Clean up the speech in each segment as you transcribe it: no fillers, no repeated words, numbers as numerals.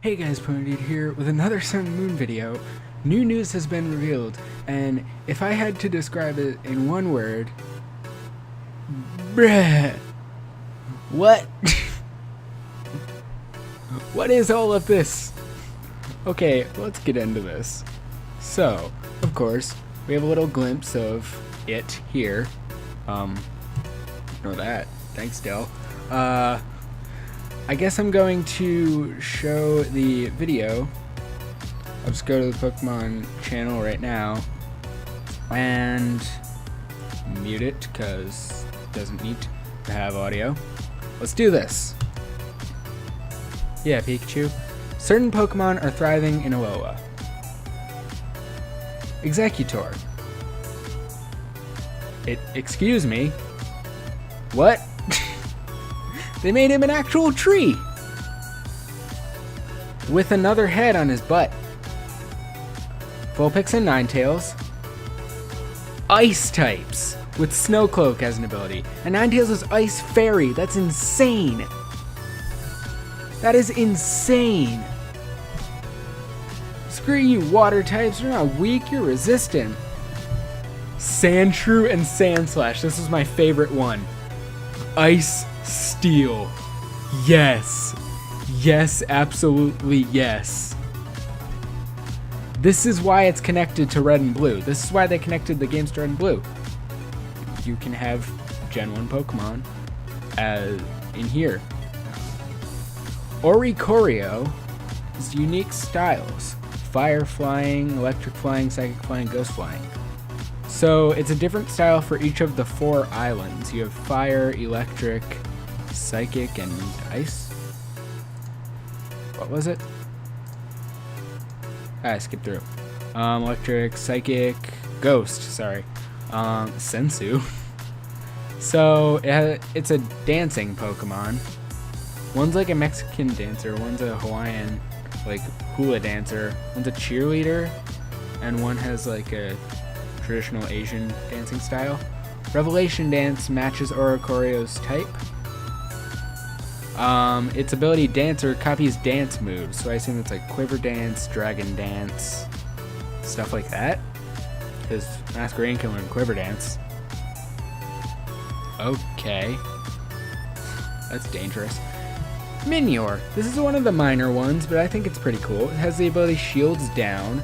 Hey guys, ponodude here with another Sun and Moon video. New news has been revealed, and if I had to describe it in one word, bruh. What? What is all of this? Okay, let's get into this. So, of course, we have a little glimpse of it here. Ignore that. Thanks, Dell. I guess I'm going to show the video. I'll just go to the Pokemon channel right now and mute it because it doesn't need to have audio. Let's do this. Yeah, Pikachu. Certain Pokemon are thriving in Alola. Executor. Excuse me. What? They made him an actual tree! With another head on his butt. Vulpix and Ninetales. Ice types! With Snowcloak as an ability. And Ninetales is Ice Fairy. That's insane! That is insane! Screw you, water types. You're not weak, you're resistant. Sandshrew and Sandslash. This is my favorite one. Ice Steel. Yes. Yes, absolutely yes. This is why it's connected to Red and Blue. This is why they connected the games to Red and Blue. You can have Gen 1 Pokemon in here. Oricorio is unique styles. Fire flying, electric flying, psychic flying, ghost flying. So it's a different style for each of the 4 islands. You have fire, electric, psychic, and ice. What was it? I skipped through. Electric, psychic, ghost, sorry. Sensu. So it's a dancing Pokemon. One's like a Mexican dancer, one's a Hawaiian like hula dancer, one's a cheerleader, and one has like a traditional Asian dancing style. Revelation Dance matches Oricorio's type. Its ability Dancer copies dance moves, so I assume it's like Quiver Dance, Dragon Dance, stuff like that. Because Masquerain can learn Quiver Dance. Okay. That's dangerous. Minior. This is one of the minor ones, but I think it's pretty cool. It has the ability Shields Down,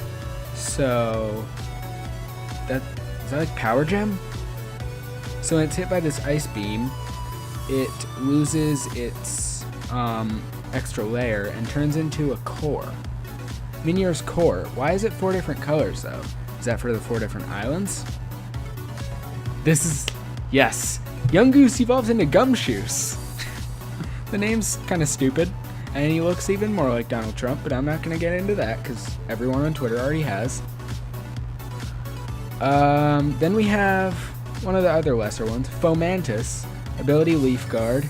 so is that like Power Gem? So when it's hit by this Ice Beam, it loses its extra layer and turns into a core. Minior's core. Why is it 4 different colors though? Is that for the 4 different islands? This is... yes. Yungoos evolves into Gumshoos. The name's kind of stupid, and he looks even more like Donald Trump, but I'm not going to get into that because everyone on Twitter already has. Then we have one of the other lesser ones, Fomantis, ability Leaf Guard.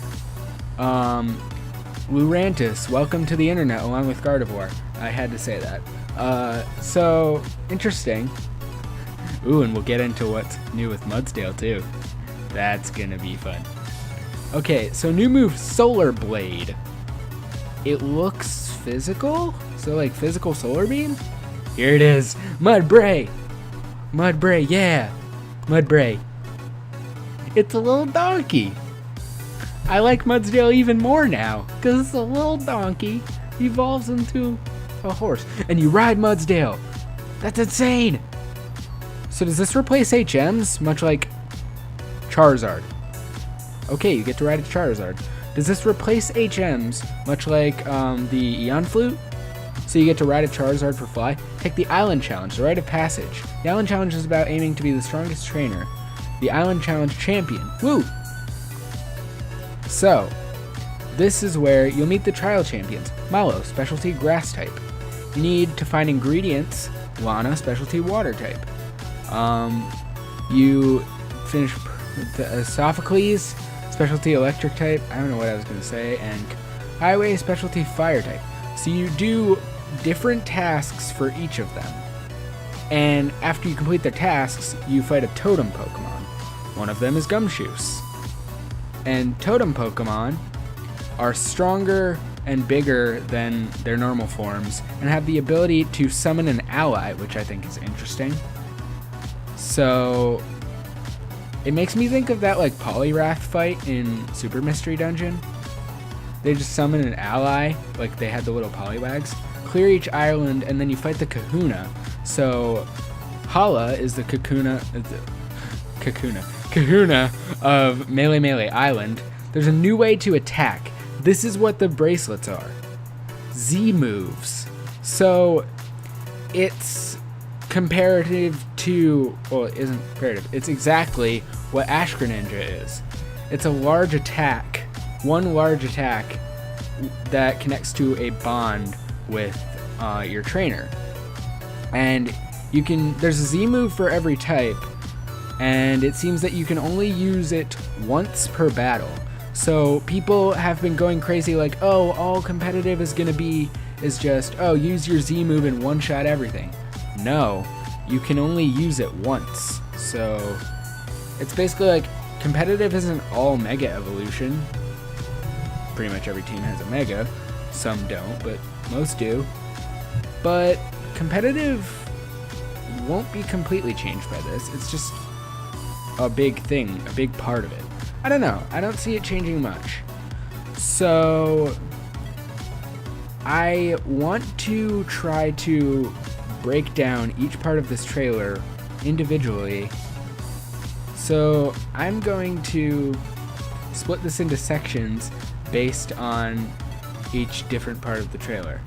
Lurantis, welcome to the internet along with Gardevoir. I had to say that. So, interesting. Ooh, and we'll get into what's new with Mudsdale too. That's gonna be fun. Okay, so new move, Solar Blade. It looks physical? So like physical Solar Beam? Here it is, Mudbray! Mudbray, yeah! Mudbray. It's a little donkey. I like Mudsdale even more now, because it's a little donkey evolves into a horse. And you ride Mudsdale. That's insane! So does this replace HMs, much like Charizard? Okay, you get to ride a Charizard. Does this replace HMs, much like the Eon Flute? So you get to ride a Charizard for fly? Take the Island Challenge, the Rite of Passage. The Island Challenge is about aiming to be the strongest trainer. The Island Challenge champion. Woo! So, this is where you'll meet the trial champions. Malo, specialty grass type. You need to find ingredients. Lana, specialty water type. You finish the Sophocles, specialty electric type. I don't know what I was going to say. And Highway, specialty fire type. So you do different tasks for each of them. And after you complete their tasks, you fight a Totem Pokemon. One of them is Gumshoos. And Totem Pokemon are stronger and bigger than their normal forms, and have the ability to summon an ally, which I think is interesting. So it makes me think of that like Poliwrath fight in Super Mystery Dungeon. They just summon an ally, like they had the little Poliwags, clear each island, and then you fight the Kahuna. So Hala is the Kahuna of Melee Island. There's a new way to attack. This is what the bracelets are. Z moves. So it's comparative to, well, it isn't comparative. It's exactly what Ash Greninja is. It's a large attack, one large attack that connects to a bond with your trainer. And you can, there's a Z move for every type, and it seems that you can only use it once per battle. So people have been going crazy like, oh, all competitive is just, oh, use your Z move and one-shot everything. No, you can only use it once. So it's basically like competitive isn't all Mega Evolution. Pretty much every team has a Mega. Some don't, but most do. But competitive won't be completely changed by this. It's just a big thing, a big part of it. I don't know. I don't see it changing much. So I want to try to break down each part of this trailer individually. So I'm going to split this into sections based on each different part of the trailer.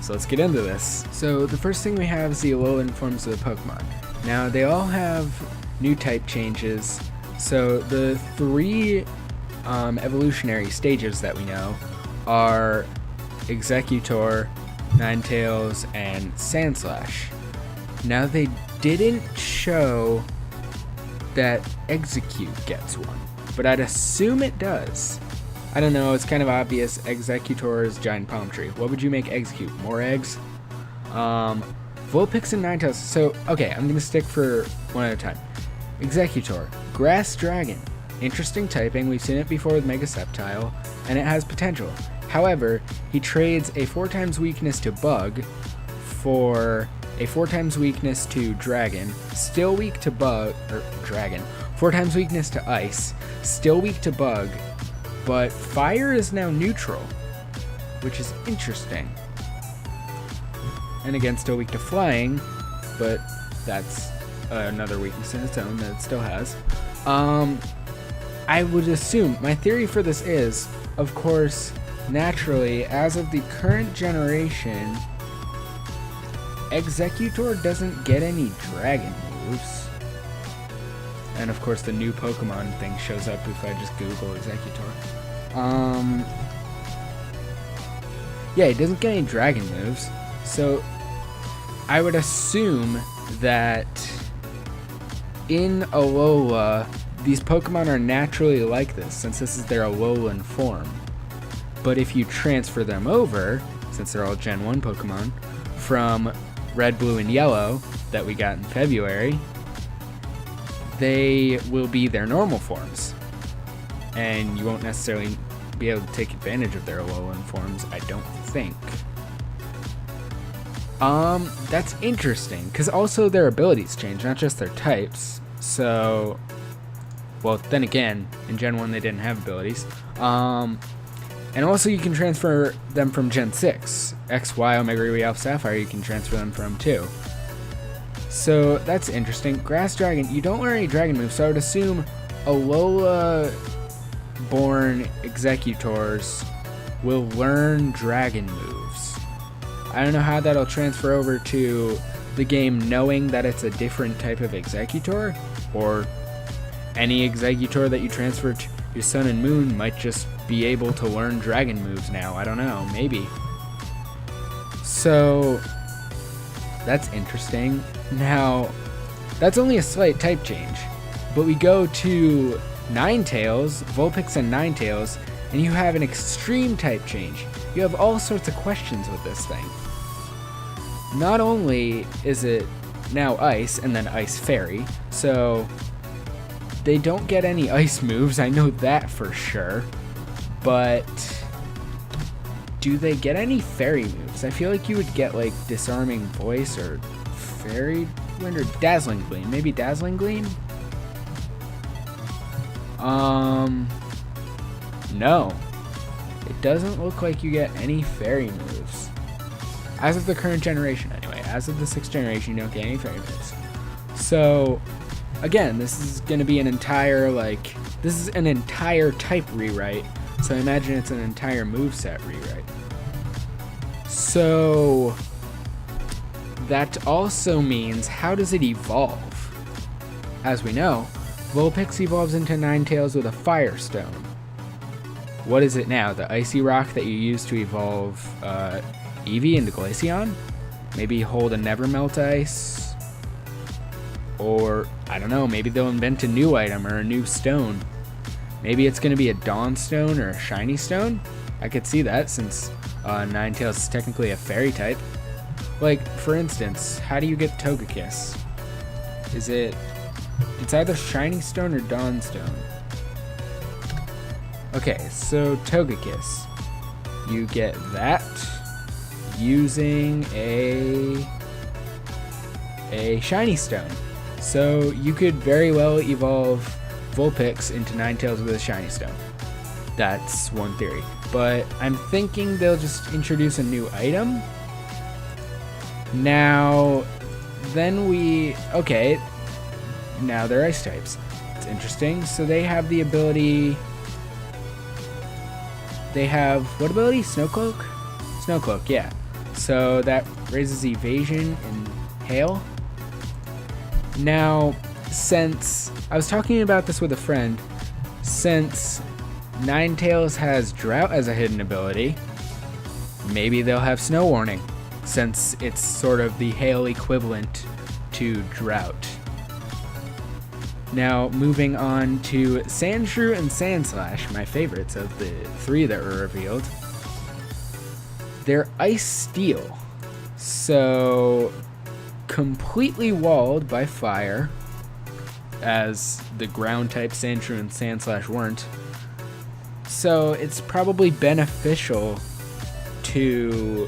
So let's get into this. So the first thing we have is the Alolan Forms of the Pokemon. Now they all have new type changes. So the three evolutionary stages that we know are Exeggutor, Ninetales, and Sandslash. Now they didn't show that Execute gets one, but I'd assume it does. I don't know, it's kind of obvious. Exeggutor is Giant Palm Tree. What would you make Execute? More eggs? Vulpix and Ninetales. So, okay, I'm gonna stick for one at a time. Exeggutor, Grass Dragon. Interesting typing, we've seen it before with Mega Sceptile, and it has potential. However, he trades a 4x weakness to Bug for a 4x weakness to Dragon, still weak to Bug, or Dragon, 4x weakness to Ice, still weak to Bug, but Fire is now neutral, which is interesting. And again, still weak to Flying, but that's another weakness in its own that it still has. I would assume, my theory for this is, of course, naturally, as of the current generation, Exeggutor doesn't get any dragon moves. And of course the new Pokemon thing shows up if I just Google Exeggutor. Yeah, it doesn't get any dragon moves. So I would assume that in Alola, these Pokemon are naturally like this, since this is their Alolan form. But if you transfer them over, since they're all Gen 1 Pokemon, from Red, Blue, and Yellow that we got in February, they will be their normal forms. And you won't necessarily be able to take advantage of their Alolan forms, I don't think. That's interesting, because also their abilities change, not just their types. So, well, then again, in Gen 1 they didn't have abilities. And also you can transfer them from Gen 6. X, Y, Omega Ruby, Alpha Sapphire, you can transfer them from too. So that's interesting. Grass Dragon, you don't learn any dragon moves, so I would assume Alola-born Exeggutors will learn dragon moves. I don't know how that'll transfer over to the game knowing that it's a different type of Exeggutor, or any Exeggutor that you transfer to your Sun and Moon might just be able to learn dragon moves now. I don't know, maybe. So that's interesting. Now, that's only a slight type change, but we go to Ninetales, Vulpix and Ninetales, and you have an extreme type change. You have all sorts of questions with this thing. Not only is it now Ice and then Ice Fairy, so they don't get any ice moves, I know that for sure, but do they get any fairy moves? I feel like you would get like Disarming Voice or Fairy Wind or Dazzling Gleam. Maybe Dazzling Gleam? No. It doesn't look like you get any fairy moves. As of the current generation, anyway. As of the 6th generation, you don't get any fairy moves. So, again, this is going to be an entire, like, this is an entire type rewrite. So I imagine it's an entire moveset rewrite. So, that also means, how does it evolve? As we know, Vulpix evolves into Ninetales with a Firestone. What is it now? The Icy Rock that you use to evolve Eevee into Glaceon? Maybe hold a Nevermelt Ice? Or, I don't know, maybe they'll invent a new item or a new stone. Maybe it's going to be a Dawn Stone or a Shiny Stone? I could see that, since Ninetales is technically a Fairy type. Like, for instance, how do you get Togekiss? It's either Shiny Stone or Dawn Stone. Okay, so Togekiss. You get that using a Shiny Stone. So you could very well evolve Vulpix into Ninetales with a Shiny Stone. That's one theory. But I'm thinking they'll just introduce a new item. Now, okay, now they're Ice types. It's interesting. So they have the ability... They have, what ability? Snowcloak? Snowcloak, yeah. So that raises evasion and hail. Now, since, I was talking about this with a friend, since Ninetales has Drought as a hidden ability, maybe they'll have Snow Warning, since it's sort of the hail equivalent to Drought. Now, moving on to Sandshrew and Sandslash, my favorites of the 3 that were revealed. They're Ice Steel, so completely walled by fire, as the ground type Sandshrew and Sandslash weren't. So it's probably beneficial to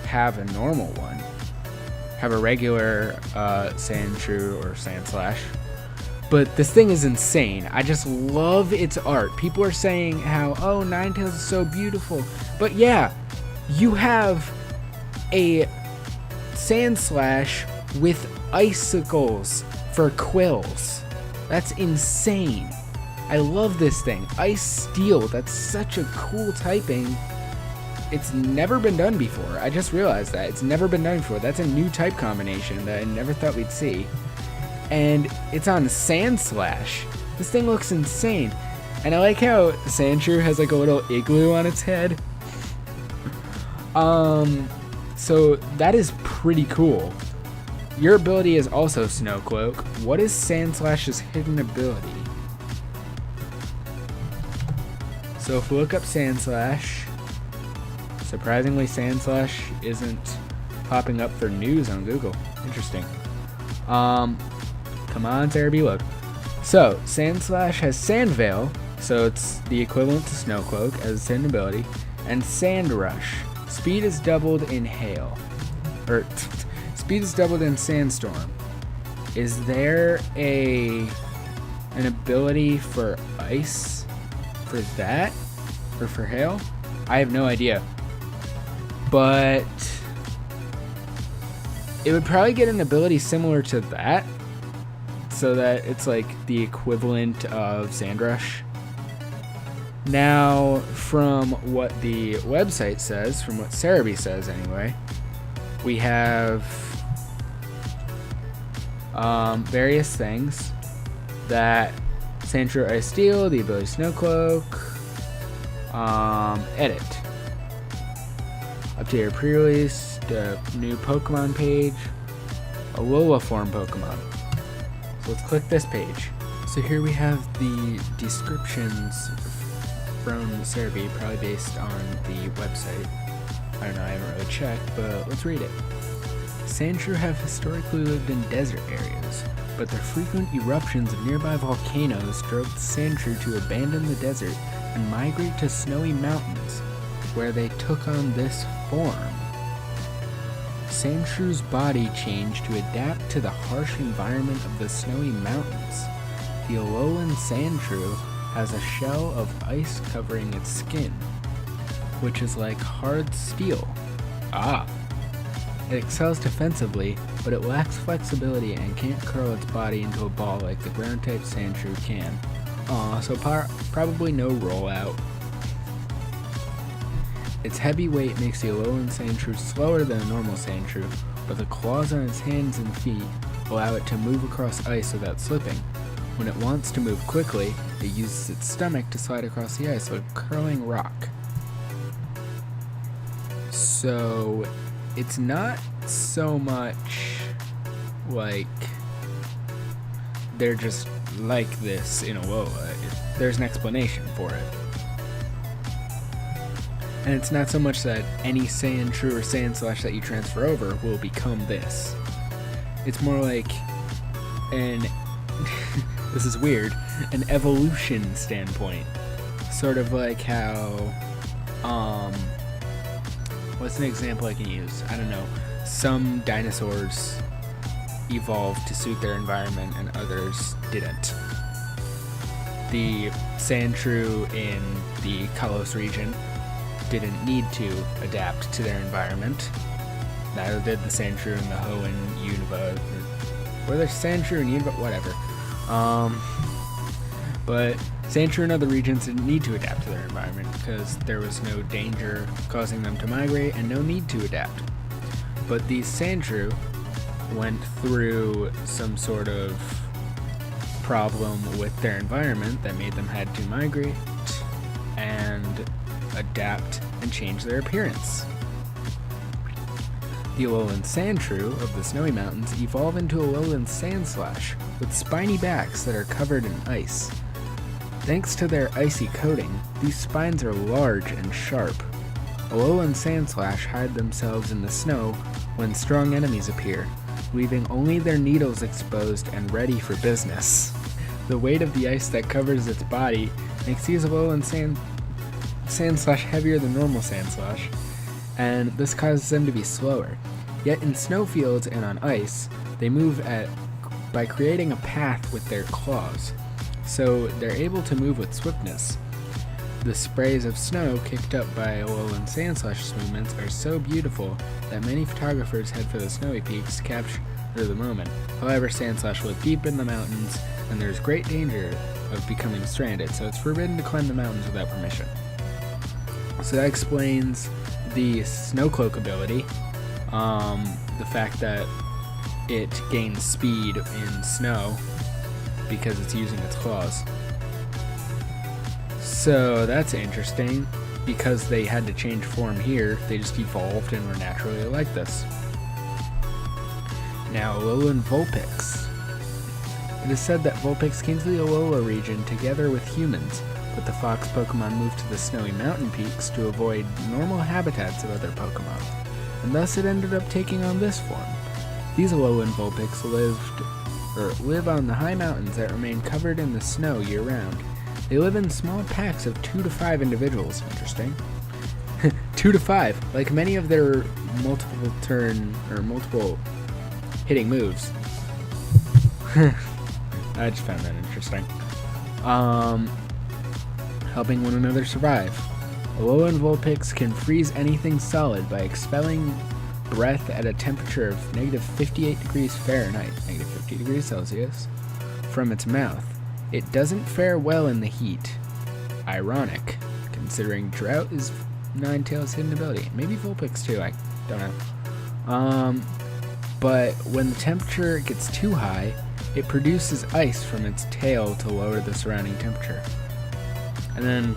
have a normal one. Have a regular Sandshrew or Sandslash. But this thing is insane. I just love its art. People are saying how, oh, Ninetales is so beautiful. But yeah, you have a Sandslash with icicles for quills. That's insane. I love this thing. Ice Steel, that's such a cool typing. It's never been done before. I just realized that. It's never been done before. That's a new type combination that I never thought we'd see. And it's on Sandslash. This thing looks insane. And I like how Sandshrew has like a little igloo on its head. So that is pretty cool. Your ability is also Snowcloak. What is Sandslash's hidden ability? So if we look up Sandslash, surprisingly Sandslash isn't popping up for news on Google. Interesting. Come on, Sarah B. Look. So, Sandslash has Sand Veil, so it's the equivalent to Snowcloak as its hidden ability, and Sand Rush. Speed is doubled in Hail. Speed is doubled in Sandstorm. Is there an ability for Ice for that? Or for Hail? I have no idea. But it would probably get an ability similar to that, so that it's like the equivalent of Sandrush. Now, from what the website says, from what Cerebi says anyway, we have various things that Sandshrew Ice Steel, the ability Snowcloak, edit. Updated pre-release, the new Pokemon page, Alola Form Pokemon. So let's click this page. So here we have the descriptions from Cerebi, probably based on the website. I don't know, I haven't really checked, but let's read it. Sandshrew have historically lived in desert areas, but the frequent eruptions of nearby volcanoes drove the Sandshrew to abandon the desert and migrate to snowy mountains. where they took on this form. Sandshrews' body changed to adapt to the harsh environment of the snowy mountains. The Alolan Sandshrew has a shell of ice covering its skin, which is like hard steel. It excels defensively, but it lacks flexibility and can't curl its body into a ball like the ground-type Sandshrew can. So probably no rollout. Its heavy weight makes the Alolan Sandshrew slower than a normal Sandshrew, but the claws on its hands and feet allow it to move across ice without slipping. When it wants to move quickly, it uses its stomach to slide across the ice like a curling rock. So, it's not so much like they're just like this in Alola. There's an explanation for it. And it's not so much that any Sandshrew or Sandslash that you transfer over will become this. It's more like an this is weird, an evolution standpoint. Sort of like how, what's an example I can use? I don't know. Some dinosaurs evolved to suit their environment and others didn't. The Sandshrew in the Kalos region didn't need to adapt to their environment. Neither did the Sandshrew in the Hoenn, Unova, or the Sandshrew in Unova, whatever. But Sandshrew in other regions didn't need to adapt to their environment because there was no danger causing them to migrate and no need to adapt. But these Sandshrew went through some sort of problem with their environment that made them had to migrate and adapt and change their appearance. The Alolan Sandshrew of the Snowy Mountains evolve into Alolan Sandslash with spiny backs that are covered in ice. Thanks to their icy coating, these spines are large and sharp. Alolan Sandslash hide themselves in the snow when strong enemies appear, leaving only their needles exposed and ready for business. The weight of the ice that covers its body makes these Alolan Sandslash heavier than normal Sandslash, and this causes them to be slower. Yet in snowfields and on ice, they move by creating a path with their claws, so they're able to move with swiftness. The sprays of snow kicked up by Alolan Sandslash's movements are so beautiful that many photographers head for the snowy peaks to capture the moment. However, Sandslash live deep in the mountains, and there's great danger of becoming stranded, so it's forbidden to climb the mountains without permission. So that explains the Snowcloak ability, the fact that it gains speed in snow because it's using its claws. So that's interesting. Because they had to change form here, they just evolved and were naturally like this. Now, Alolan Vulpix. It is said that Vulpix came to the Alola region together with humans, but the fox Pokemon moved to the snowy mountain peaks to avoid normal habitats of other Pokemon, and thus it ended up taking on this form. These Alolan Vulpix live on the high mountains that remain covered in the snow year-round. They live in small packs of 2 to 5 individuals. Interesting. 2 to 5, like many of their multiple hitting moves. I just found that interesting. Helping one another survive. Alolan Vulpix can freeze anything solid by expelling breath at a temperature of negative 58 degrees Fahrenheit, negative 50 degrees Celsius, from its mouth. It doesn't fare well in the heat. Ironic, considering Drought is Ninetales' hidden ability. Maybe Vulpix too, I don't know. But when the temperature gets too high, it produces ice from its tail to lower the surrounding temperature. And then,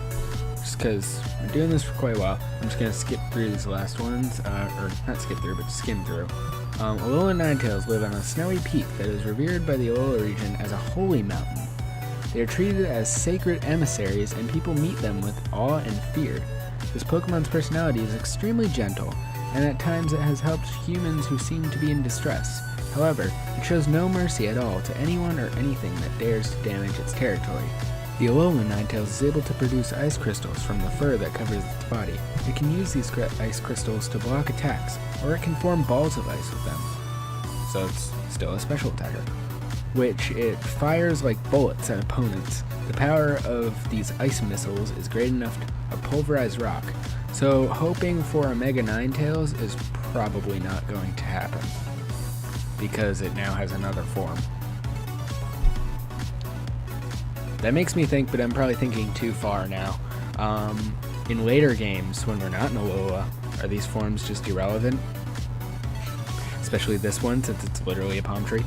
just because I'm doing this for quite a while, I'm just going to skip through these last ones, or not skip through, but skim through. Alolan Ninetales live on a snowy peak that is revered by the Alola region as a holy mountain. They are treated as sacred emissaries, and people meet them with awe and fear. This Pokemon's personality is extremely gentle, and at times it has helped humans who seem to be in distress. However, it shows no mercy at all to anyone or anything that dares to damage its territory. The Alola Ninetales is able to produce ice crystals from the fur that covers its body. It can use these ice crystals to block attacks, or it can form balls of ice with them. So it's still a special attacker, which it fires like bullets at opponents. The power of these ice missiles is great enough to pulverize rock, so hoping for a Mega Ninetales is probably not going to happen, because it now has another form. That makes me think, but I'm probably thinking too far now. In later games, when we're not in Alola, are these forms just irrelevant? Especially this one, since it's literally a palm tree.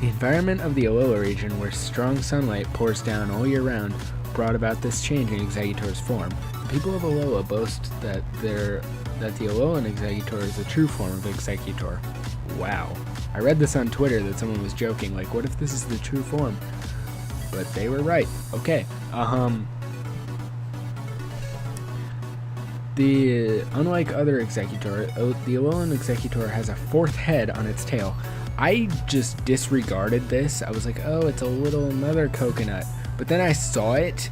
The environment of the Alola region, where strong sunlight pours down all year round, brought about this change in Exeggutor's form. The people of Alola boast that the Alolan Exeggutor is the true form of Exeggutor. Wow. I read this on Twitter that someone was joking, like, what if this is the true form? But they were right. Okay. Unlike other Exeggutor, the Alolan Exeggutor has a fourth head on its tail. I just disregarded this. I was like, oh, it's a little another coconut. But then I saw it.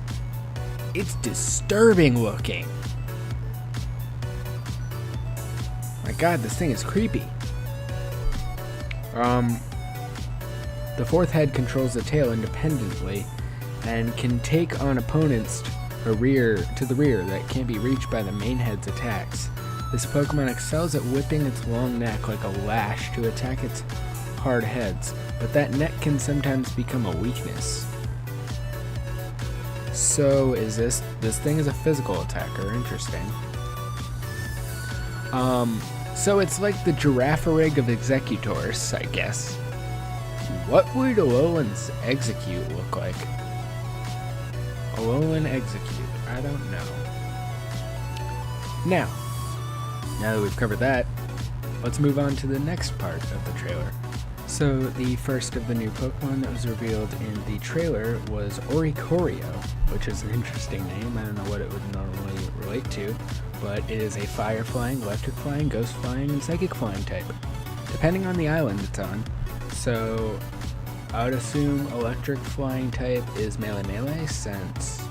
It's disturbing looking. My god, this thing is creepy. The fourth head controls the tail independently and can take on opponents to the rear that can't be reached by the main head's attacks. This Pokemon excels at whipping its long neck like a lash to attack its hard heads, but that neck can sometimes become a weakness. So this thing is a physical attacker. Interesting. So it's like the Girafarig of Exeggutors, I guess. What would Alolan's Execute look like? Alolan Execute. I don't know. Now that we've covered that, let's move on to the next part of the trailer. So the first of the new Pokemon that was revealed in the trailer was Oricorio, which is an interesting name. I don't know what it would normally relate to, but it is a fire flying, electric flying, ghost flying, and psychic flying type, depending on the island it's on. So I would assume electric flying type is Melee, since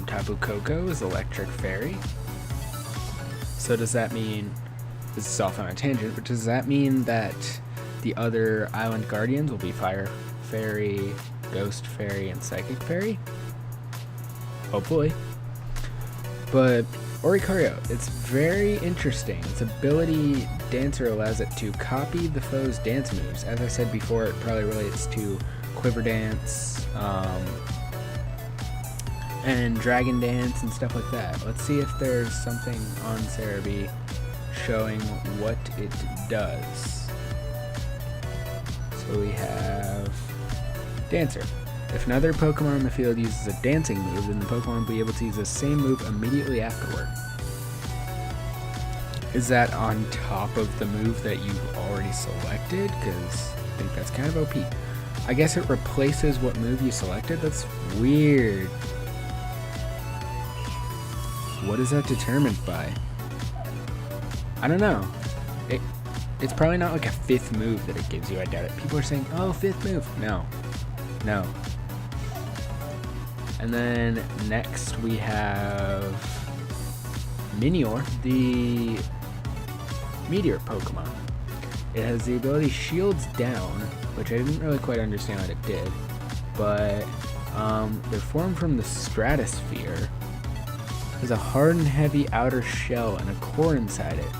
Tapu Koko is electric fairy. So does that mean, this is off on a tangent, but does that mean that the other island guardians will be fire fairy, ghost fairy, and psychic fairy? Hopefully. But Oricorio, it's very interesting. Its ability Dancer allows it to copy the foe's dance moves. As I said before, it probably relates to Quiver Dance, and Dragon Dance and stuff like that. Let's see if there's something on Cerebi showing what it does. So we have Dancer. If another Pokemon in the field uses a dancing move, then the Pokemon will be able to use the same move immediately afterward. Is that on top of the move that you've already selected? Because I think that's kind of OP. I guess it replaces what move you selected? That's weird. What is that determined by? I don't know. It's probably not like a fifth move that it gives you, I doubt it. People are saying, oh, fifth move. No. And then next we have Minior, the Meteor Pokemon. It has the ability Shields Down, which I didn't really quite understand what it did, but they're formed from the stratosphere. It has a hard and heavy outer shell and a core inside it.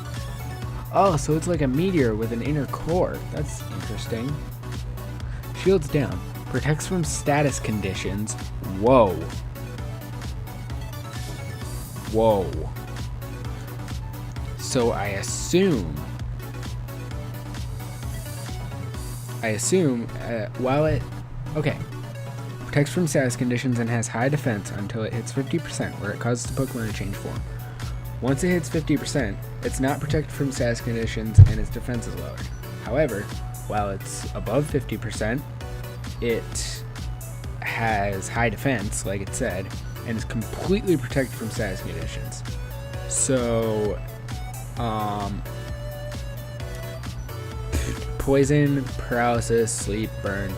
Oh, so it's like a meteor with an inner core. That's interesting. Shields Down. Protects from status conditions. Whoa. So I assume while it... Okay. Protects from status conditions and has high defense until it hits 50%, where it causes the Pokemon to change form. Once it hits 50%, it's not protected from status conditions and its defense is lowered. However, while it's above 50%, it has high defense, like it said, and is completely protected from status conditions. So, poison, paralysis, sleep, burn.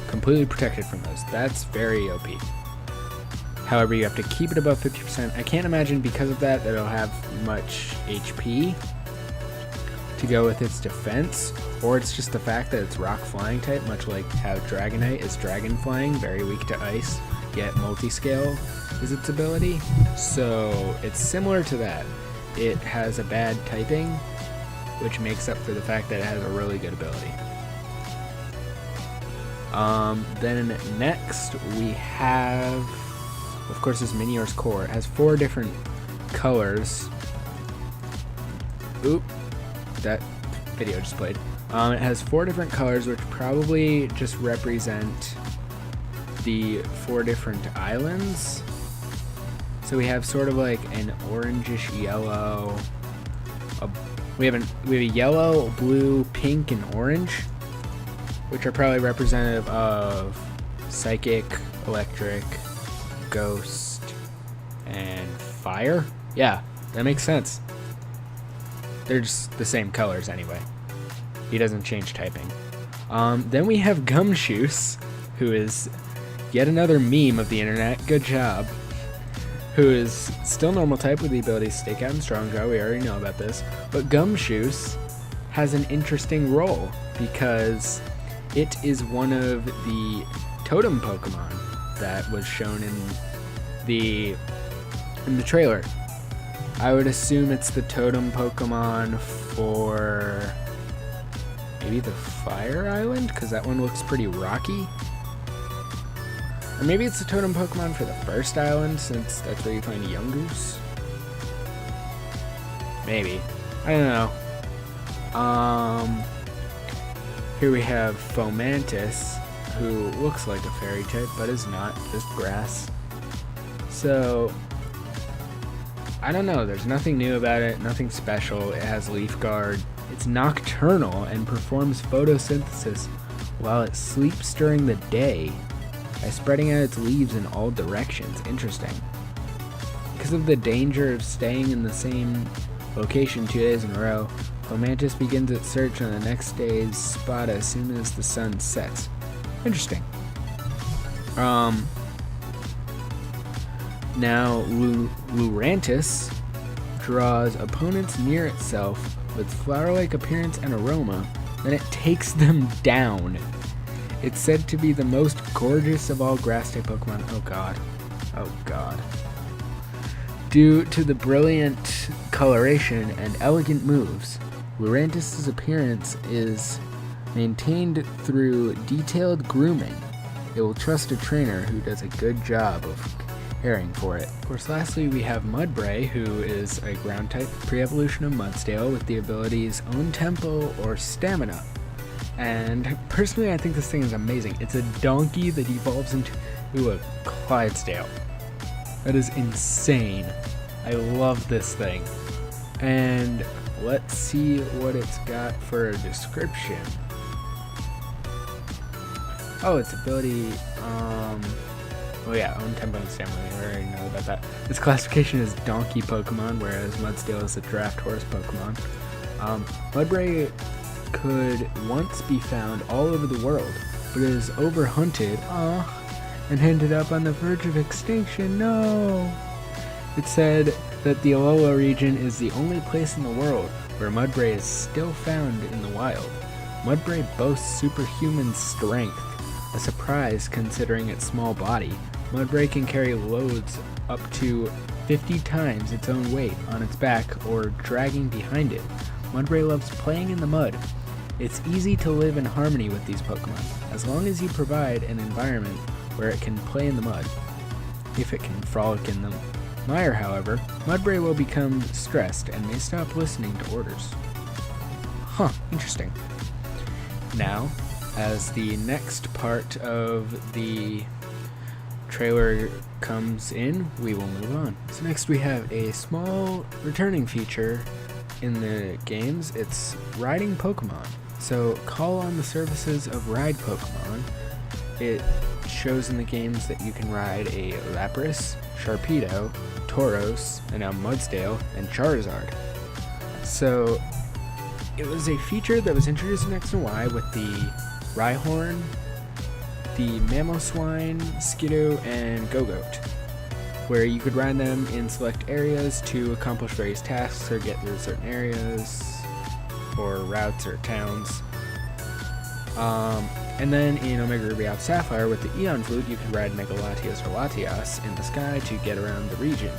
completely protected from those. That's very OP. However, you have to keep it above 50%. I can't imagine because of that it'll have much HP to go with its defense, or it's just the fact that it's rock flying type, much like how Dragonite is dragon flying, very weak to ice, yet multi-scale is its ability. So it's similar to that. It has a bad typing, which makes up for the fact that it has a really good ability. Then next we have, of course, this Minior's core. It has 4 different colors. Oop, that video just played. It has 4 different colors, which probably just represent the 4 different islands. So we have sort of like an orangish yellow. We have a yellow, blue, pink, and orange, which are probably representative of psychic, electric, ghost, and fire. Yeah, that makes sense. They're just the same colors anyway. He doesn't change typing. Then we have Gumshoes, who is yet another meme of the internet. Good job. Who is still normal type with the ability to Stake Out and Strong Draw. We already know about this. But Gumshoes has an interesting role because it is one of the Totem Pokemon that was shown in the trailer. I would assume it's the Totem Pokemon for maybe the Fire Island, because that one looks pretty rocky. Or maybe it's the Totem Pokemon for the first island, since that's where you find Yungoos. Maybe. I don't know. Here we have Fomantis, who looks like a fairy type, but is not, just grass. So, I don't know, there's nothing new about it, nothing special. It has Leaf Guard. It's nocturnal and performs photosynthesis while it sleeps during the day by spreading out its leaves in all directions. Interesting. Because of the danger of staying in the same location 2 days in a row, Fomantis begins its search on the next day's spot as soon as the sun sets. Interesting. Now, Lurantis draws opponents near itself with flower-like appearance and aroma, then it takes them down. It's said to be the most gorgeous of all grass-type Pokemon. Oh god. Oh god. Due to the brilliant coloration and elegant moves, Lurantis' appearance is maintained through detailed grooming. It will trust a trainer who does a good job of caring for it. Of course, lastly, we have Mudbray, who is a ground-type pre-evolution of Mudsdale with the abilities Own Tempo or Stamina. And personally, I think this thing is amazing. It's a donkey that evolves into a Clydesdale. That is insane. I love this thing. And let's see what it's got for a description. Oh, its ability, oh yeah, Own Tempo and Stamina, I already know about that. Its classification is Donkey Pokemon, whereas Mudsdale is a Draft Horse Pokemon. Mudbray could once be found all over the world, but it is overhunted, and ended up on the verge of extinction, no! It said that the Alola region is the only place in the world where Mudbray is still found in the wild. Mudbray boasts superhuman strength, a surprise considering its small body. Mudbray can carry loads up to 50 times its own weight on its back or dragging behind it. Mudbray loves playing in the mud. It's easy to live in harmony with these Pokemon, as long as you provide an environment where it can play in the mud. If it can frolic in the mire, however, Mudbray will become stressed and may stop listening to orders. Huh, interesting. Now, as the next part of the trailer comes in, we will move on. So next we have a small returning feature in the games. It's riding Pokemon. So call on the services of Ride Pokemon. It shows in the games that you can ride a Lapras, Sharpedo, Tauros, and now Mudsdale, and Charizard. So it was a feature that was introduced in X and Y with the Rhyhorn the Mamoswine, Skidoo, and Gogoat, where you could ride them in select areas to accomplish various tasks or get through certain areas or routes or towns. And then in Omega Ruby Alpha Sapphire with the Eon Flute, you could ride Megalatias or Latias in the sky to get around the region.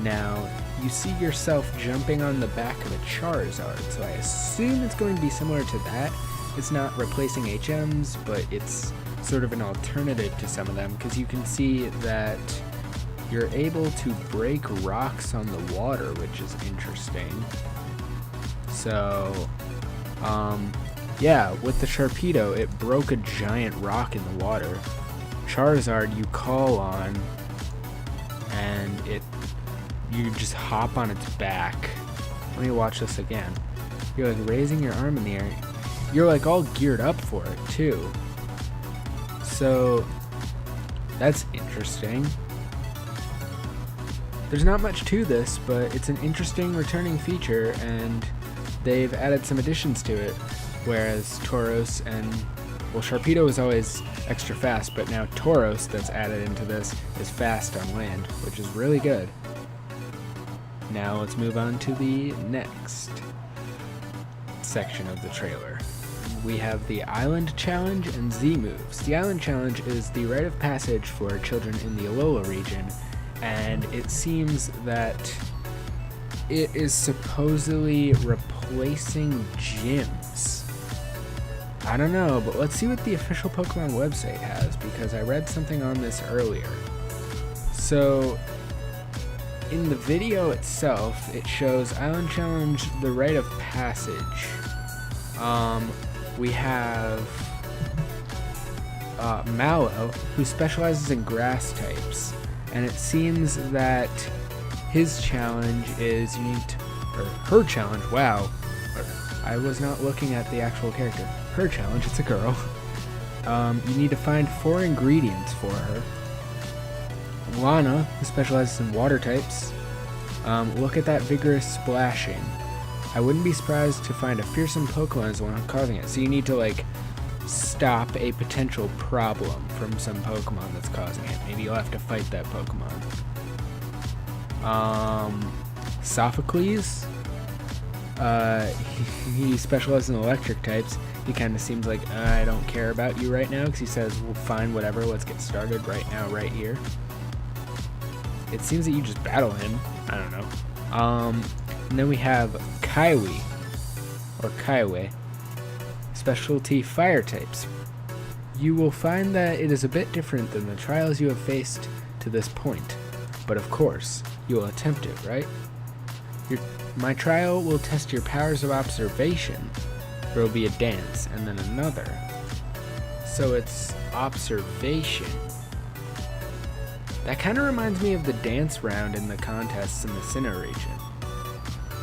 Now, you see yourself jumping on the back of a Charizard, so I assume it's going to be similar to that. It's not replacing HMs, but it's sort of an alternative to some of them, because you can see that you're able to break rocks on the water, which is interesting. So, yeah, with the Sharpedo, it broke a giant rock in the water. Charizard you call on, and you just hop on its back. Let me watch this again. You're like raising your arm in the air. You're like all geared up for it too. So that's interesting. There's not much to this, but it's an interesting returning feature, and they've added some additions to it. Whereas Tauros and, well, Sharpedo is always extra fast, but now Tauros that's added into this is fast on land, which is really good. Now let's move on to the next section of the trailer. We have the Island Challenge and Z moves. The Island Challenge is the rite of passage for children in the Alola region, and it seems that it is supposedly replacing gyms. I don't know, but let's see what the official Pokemon website has, because I read something on this earlier. So, in the video itself, it shows Island Challenge, the rite of passage. We have Mallow, who specializes in grass types, and it seems that his challenge is you need to, or her challenge, wow, I was not looking at the actual character. Her challenge, it's a girl. You need to find 4 ingredients for her. Lana, who specializes in water types. Look at that vigorous splashing. I wouldn't be surprised to find a fearsome Pokemon is the one causing it. So you need to like stop a potential problem from some Pokemon that's causing it. Maybe you'll have to fight that Pokemon. Sophocles. He specializes in electric types. He kind of seems like, I don't care about you right now, because he says, well, fine, whatever, let's get started right now, right here. It seems that you just battle him. I don't know. And then we have Kaiwi, or Kaiwe, specialty fire types. You will find that it is a bit different than the trials you have faced to this point, but of course, you will attempt it, right? My trial will test your powers of observation. There will be a dance, and then another. So it's observation. That kind of reminds me of the dance round in the contests in the Sinnoh region,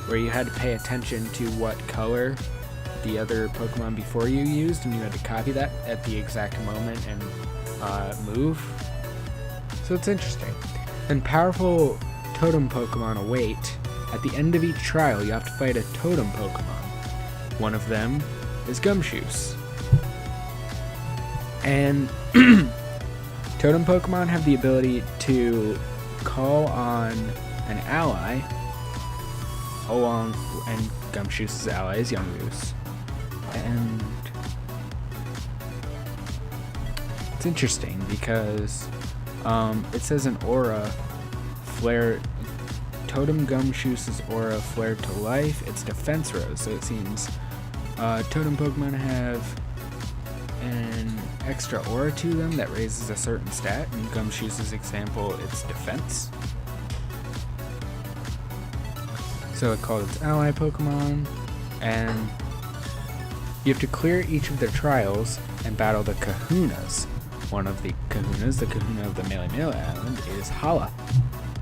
where you had to pay attention to what color the other Pokemon before you used, and you had to copy that at the exact moment and move. So it's interesting. And powerful Totem Pokemon await. At the end of each trial, you have to fight a Totem Pokemon. One of them is Gumshoos. And Totem Pokemon have the ability to call on an ally, and Gumshoos' ally is Yungoos. And it's interesting because it says an aura flare. Totem Gumshoos' aura flared to life. It's defense rose, so it seems Totem Pokemon have an extra aura to them that raises a certain stat. In Gumshoos' example, it's defense. So it called its ally Pokemon, and you have to clear each of their trials and battle the Kahunas. One of the Kahunas, the Kahuna of the Melemele Island, is Hala.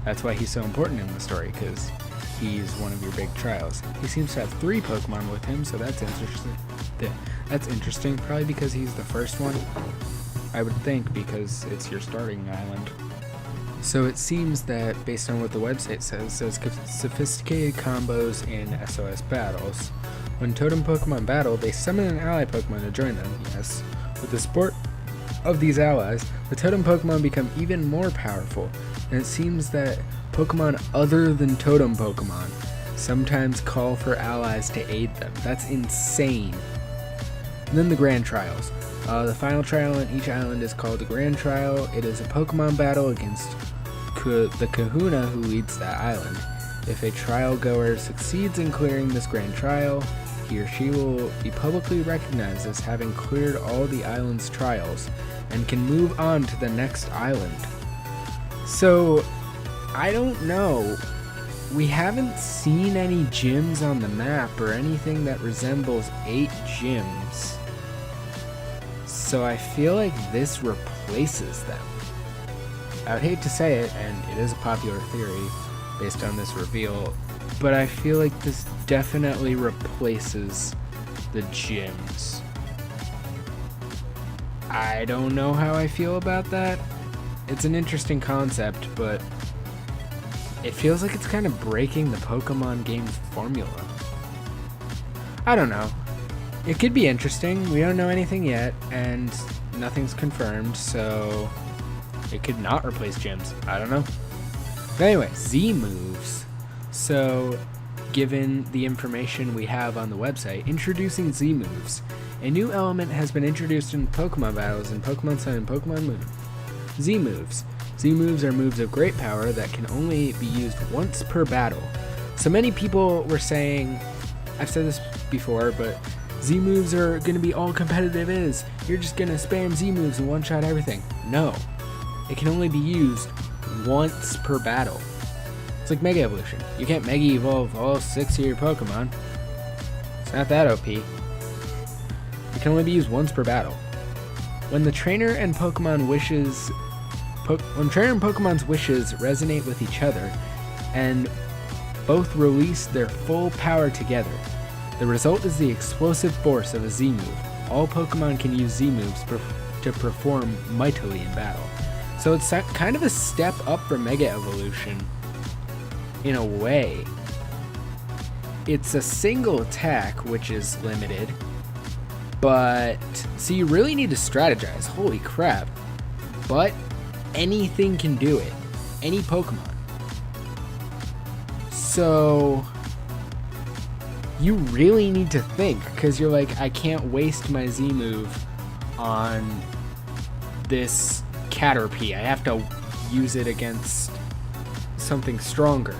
That's why he's so important in the story, because he's one of your big trials. He seems to have 3 Pokemon with him, so that's interesting. That's interesting, probably because he's the first one. I would think, because it's your starting island. So it seems that, based on what the website says, there's sophisticated combos in SOS battles. When Totem Pokemon battle, they summon an ally Pokemon to join them, yes. With the support of these allies, the Totem Pokemon become even more powerful, and it seems that Pokemon other than Totem Pokemon sometimes call for allies to aid them. That's insane. And then the Grand Trials. The final trial on each island is called the Grand Trial. It is a Pokemon battle against the Kahuna who leads that island. If a trial goer succeeds in clearing this Grand Trial, he or she will be publicly recognized as having cleared all the island's trials and can move on to the next island. So, I don't know. We haven't seen any gyms on the map or anything that resembles 8 gyms. So I feel like this replaces them. I would hate to say it, and it is a popular theory based on this reveal, but I feel like this definitely replaces the gyms. I don't know how I feel about that. It's an interesting concept, but it feels like it's kind of breaking the Pokemon game's formula. I don't know. It could be interesting. We don't know anything yet, and nothing's confirmed, so it could not replace gyms. I don't know. But anyway, Z moves. So, given the information we have on the website, introducing Z moves. A new element has been introduced in Pokemon battles in Pokemon Sun and Pokemon Moon. Z moves. Z moves are moves of great power that can only be used once per battle. So many people were saying, I've said this before, but Z moves are going to be all competitive is. You're just going to spam Z moves and one-shot everything. No. It can only be used once per battle. It's like Mega Evolution. You can't Mega Evolve all 6 of your Pokemon. It's not that OP. It can only be used once per battle. When the trainer and Pokemon wishes... when trainer and Pokemon's wishes resonate with each other, and both release their full power together, the result is the explosive force of a Z move. All Pokemon can use Z moves to perform mightily in battle. So it's kind of a step up from Mega Evolution, in a way. It's a single attack, which is limited, but so you really need to strategize. Holy crap. But anything can do it. Any Pokemon. So you really need to think, because you're like, I can't waste my Z move on this Caterpie. I have to use it against something stronger.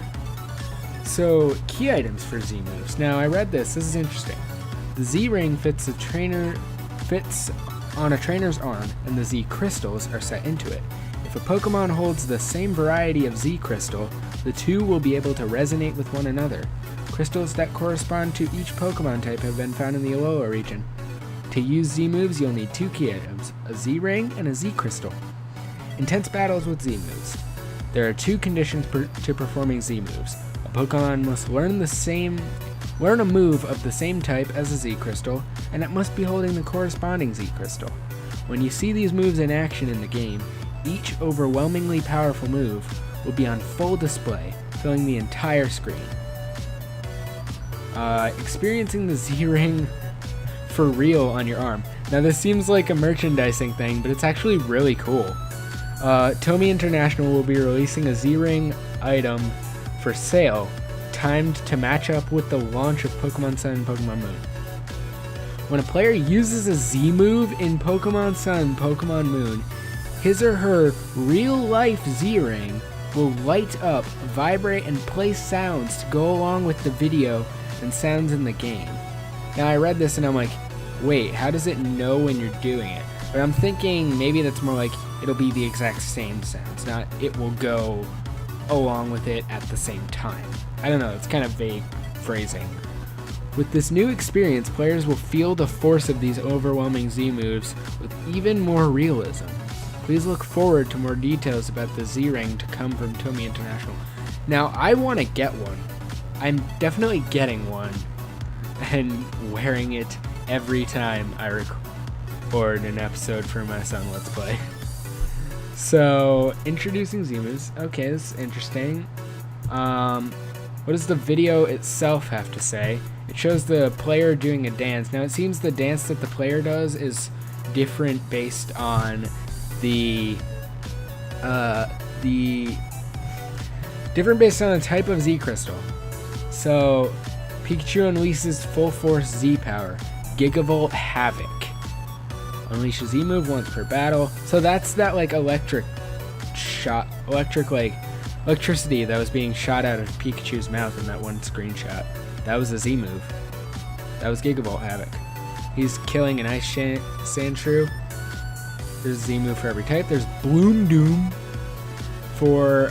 So key items for Z moves. Now I read this. This is interesting. The Z ring fits on a trainer's arm, and the Z crystals are set into it. If a Pokemon holds the same variety of Z crystal, the two will be able to resonate with one another. Crystals that correspond to each Pokemon type have been found in the Alola region. To use Z moves, you'll need 2 key items, a Z ring and a Z crystal. Intense battles with Z moves. There are 2 conditions to performing Z moves. A Pokemon must learn a move of the same type as a Z crystal, and it must be holding the corresponding Z crystal. When you see these moves in action in the game, each overwhelmingly powerful move will be on full display, filling the entire screen. Experiencing the Z-Ring for real on your arm. Now this seems like a merchandising thing, but it's actually really cool. Tomy International will be releasing a Z-Ring item for sale, timed to match up with the launch of Pokemon Sun and Pokemon Moon. When a player uses a Z move in Pokemon Sun and Pokemon Moon, his or her real-life Z-Ring will light up, vibrate, and play sounds to go along with the video and sounds in the game. Now I read this and I'm like, wait, how does it know when you're doing it? But I'm thinking maybe that's more like it'll be the exact same sounds, not it will go along with it at the same time. I don't know, it's kind of vague phrasing. With this new experience, players will feel the force of these overwhelming Z moves with even more realism. Please look forward to more details about the Z-Ring to come from Tomy International. Now, I want to get one. I'm definitely getting one and wearing it every time I record an episode for my son Let's Play. So, introducing Z moves. Okay, this is interesting. What does the video itself have to say? It shows the player doing a dance. Now, it seems the dance that the player does is different based on the type of Z crystal. So Pikachu unleashes full force Z power, Gigavolt Havoc. Unleashes Z move once per battle. So that's that like electricity that was being shot out of Pikachu's mouth in that one screenshot. That was a Z move. That was Gigavolt Havoc. He's killing an Ice Sandshrew. There's a Z move for every type. There's Bloom Doom for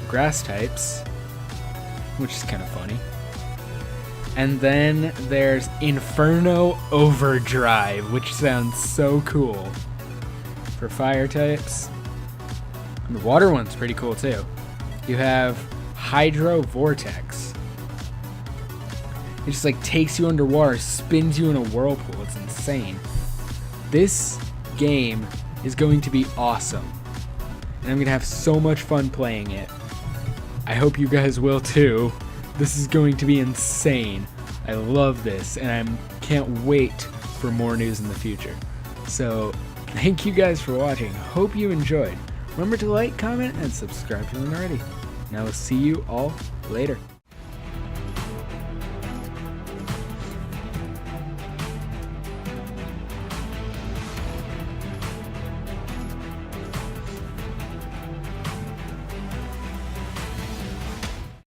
grass types, which is kind of funny. And then there's Inferno Overdrive, which sounds so cool, for fire types. And the water one's pretty cool too. You have Hydro Vortex. It just like takes you underwater, spins you in a whirlpool. It's insane. This game is going to be awesome, and I'm gonna have so much fun playing it. I hope you guys will too. This is going to be insane. I love this, and I can't wait for more news in the future. So thank you guys for watching. Hope you enjoyed. Remember to like, comment, and subscribe if you haven't already. And I will see you all later.